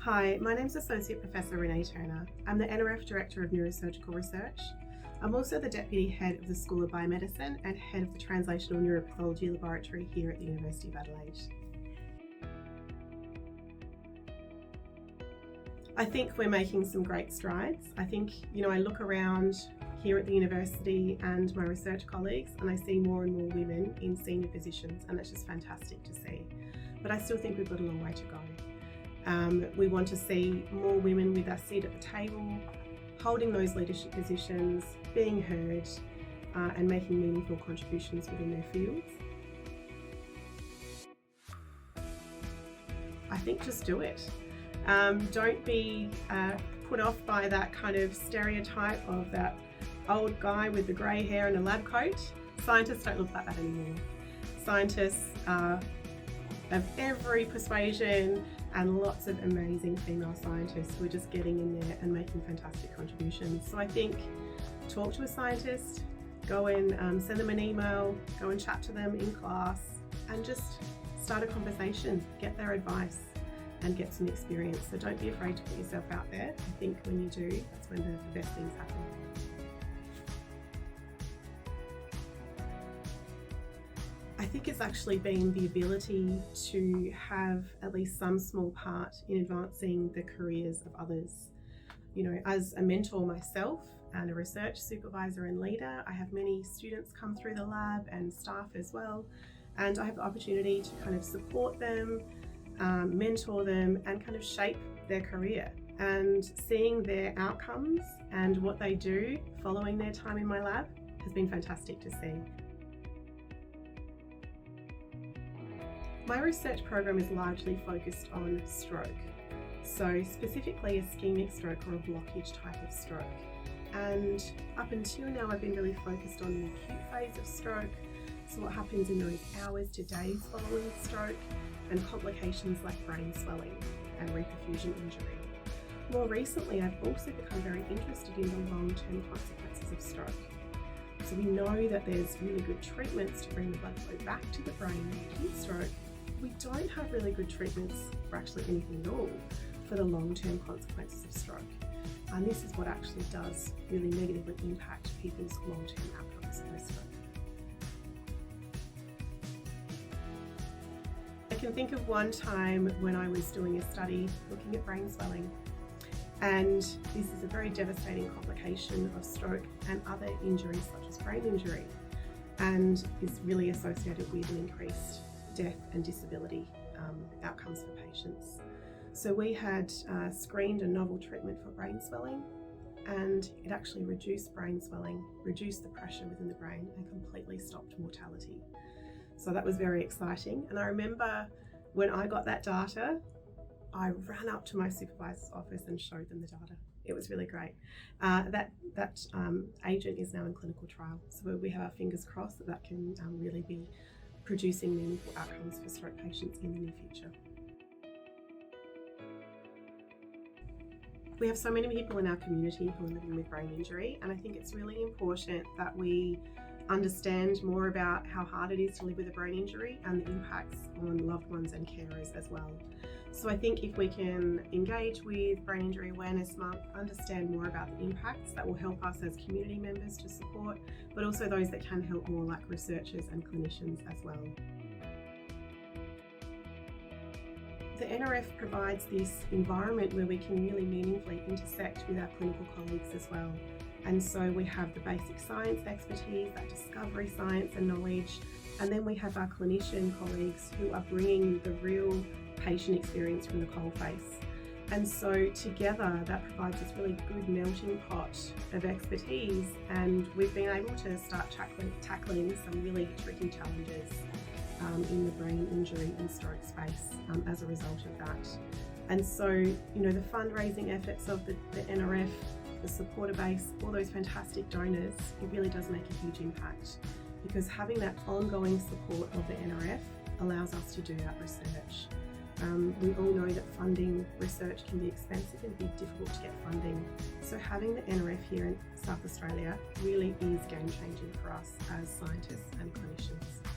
Hi, my name's Associate Professor Renée Turner. I'm the NRF Director of Neurosurgical Research. I'm also the Deputy Head of the School of Biomedicine and Head of the Translational Neuropathology Laboratory here at the University of Adelaide. I think we're making some great strides. I think, I look around here at the university and my research colleagues and I see more and more women in senior positions, and that's just fantastic to see. But I still think we've got a long way to go. We want to see more women with a seat at the table, holding those leadership positions, being heard, and making meaningful contributions within their fields. I think just do it. Don't be put off by that kind of stereotype of that old guy with the grey hair and a lab coat. Scientists don't look like that anymore. Scientists are of every persuasion, and lots of amazing female scientists who are just getting in there and making fantastic contributions. So I think talk to a scientist, go and send them an email, go and chat to them in class, and just start a conversation, get their advice and get some experience. So don't be afraid to put yourself out there. I think when you do, that's when the best things happen. I think it's actually been the ability to have at least some small part in advancing the careers of others. As a mentor myself and a research supervisor and leader, I have many students come through the lab and staff as well, and I have the opportunity to kind of support them, mentor them, and kind of shape their career. And seeing their outcomes and what they do following their time in my lab has been fantastic to see. My research program is largely focused on stroke, so specifically ischemic stroke or a blockage type of stroke. And up until now I've been really focused on the acute phase of stroke, so what happens in those hours to days following stroke, and complications like brain swelling and reperfusion injury. More recently I've also become very interested in the long-term consequences of stroke. So we know that there's really good treatments to bring the blood flow back to the brain in acute stroke. We don't have really good treatments for actually anything at all for the long-term consequences of stroke. And this is what actually does really negatively impact people's long-term outcomes from stroke. I can think of one time when I was doing a study looking at brain swelling, and this is a very devastating complication of stroke and other injuries such as brain injury, and is really associated with an increased death and disability outcomes for patients. So we had screened a novel treatment for brain swelling, and it actually reduced brain swelling, reduced the pressure within the brain, and completely stopped mortality. So that was very exciting. And I remember when I got that data, I ran up to my supervisor's office and showed them the data. It was really great. That agent is now in clinical trial, so we have our fingers crossed that can really be producing meaningful outcomes for stroke patients in the near future. We have so many people in our community who are living with brain injury, and I think it's really important that we understand more about how hard it is to live with a brain injury and the impacts on loved ones and carers as well. So I think if we can engage with Brain Injury Awareness Month, understand more about the impacts, that will help us as community members to support, but also those that can help more, like researchers and clinicians as well. The NRF provides this environment where we can really meaningfully intersect with our clinical colleagues as well. And so we have the basic science expertise, that discovery science and knowledge, and then we have our clinician colleagues who are bringing the real patient experience from the coalface. And so together that provides this really good melting pot of expertise, and we've been able to start tackling some really tricky challenges in the brain injury and stroke space as a result of that. And so, the fundraising efforts of the NRF, the supporter base, all those fantastic donors, it really does make a huge impact, because having that ongoing support of the NRF allows us to do that research. We all know that funding research can be expensive and be difficult to get funding. So having the NRF here in South Australia really is game changing for us as scientists and clinicians.